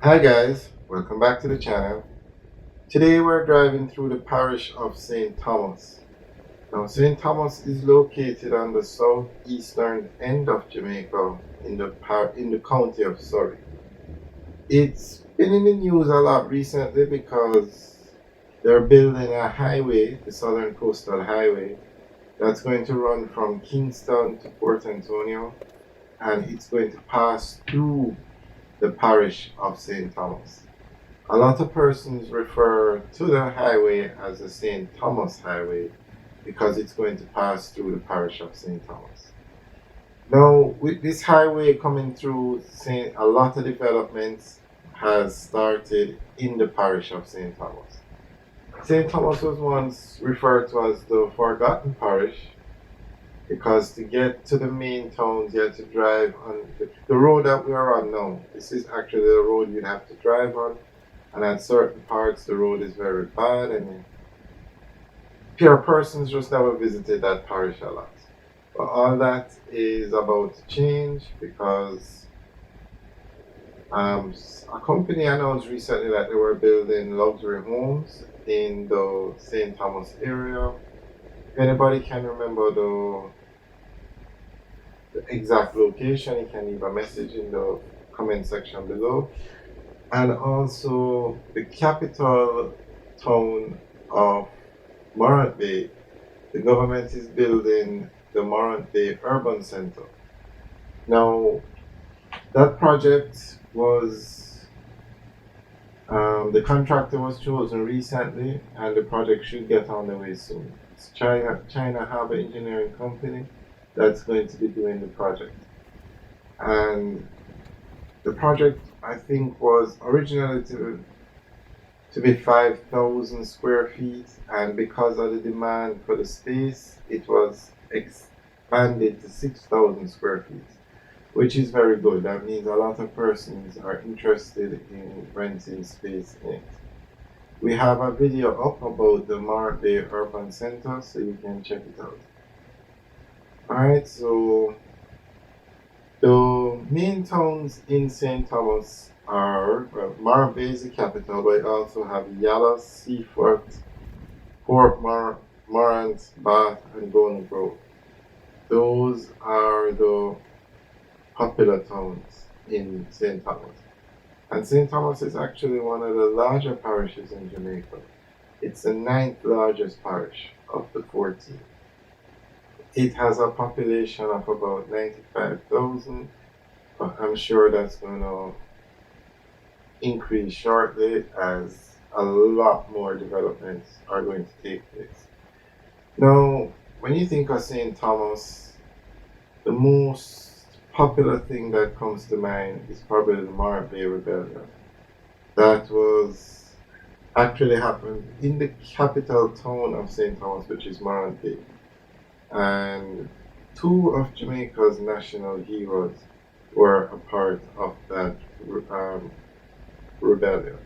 Hi guys, welcome back to the channel. Today we're driving through the parish of St. Thomas. Now St. Thomas is located on the southeastern end of Jamaica in the county of Surrey. It's been in the news a lot recently because they're building a highway, the Southern Coastal Highway, that's going to run from Kingston to Port Antonio, and it's going to pass through the parish of St. Thomas. A lot of persons refer to the highway as the St. Thomas Highway because it's going to pass through the parish of St. Thomas. Now, with this highway coming through, a lot of developments has started in the parish of St. Thomas. St. Thomas was once referred to as the forgotten parish because to get to the main towns, you had to drive on the road that we are on now. This is actually the road you'd have to drive on, and at certain parts the road is very bad, and pure persons just never visited that parish a lot. But all that is about to change because a company announced recently that they were building luxury homes in the St. Thomas area. If anybody can remember the exact location, you can leave a message in the comment section below. And also the capital town of Morant Bay, the government is building the Morant Bay Urban Center. Now, that project was, the contractor was chosen recently, and the project should get on the way soon. It's China Harbour Engineering Company that's going to be doing the project. And the project, I think, was originally to be 5,000 square feet, and because of the demand for the space, it was expanded to 6,000 square feet, which is very good. That means a lot of persons are interested in renting space in it. We have a video up about the Morant Bay Urban Center, so you can check it out. Alright, so the main towns in St. Thomas are, well, Morant Bay is the capital, but it also have Yala, Seaford, Morant, Bath, and Golden Grove. Those are the popular towns in St. Thomas. And St. Thomas is actually one of the larger parishes in Jamaica. It's the 9th largest parish of the 14. It has a population of about 95,000, but I'm sure that's going to increase shortly as a lot more developments are going to take place. Now, when you think of St. Thomas, the most popular thing that comes to mind is probably the Morant Bay Rebellion. That was actually happened in the capital town of St. Thomas, which is Morant Bay. And two of Jamaica's national heroes were a part of that rebellion.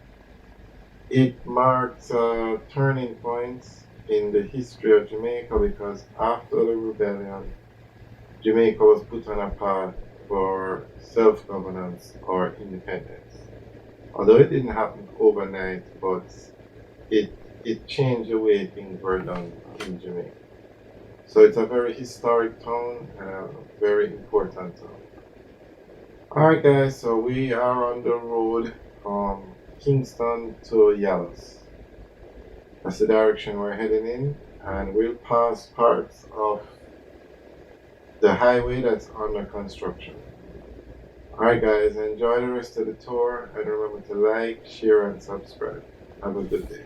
It marked a turning point in the history of Jamaica because after the rebellion, Jamaica was put on a path for self-governance or independence. Although it didn't happen overnight, but it changed the way things were done in Jamaica. So it's a very historic town and a very important town. Alright guys, so we are on the road from Kingston to Yalos. That's the direction we're heading in, and we'll pass parts of the highway that's under construction. Alright guys, enjoy the rest of the tour, and remember to like, share, and subscribe. Have a good day.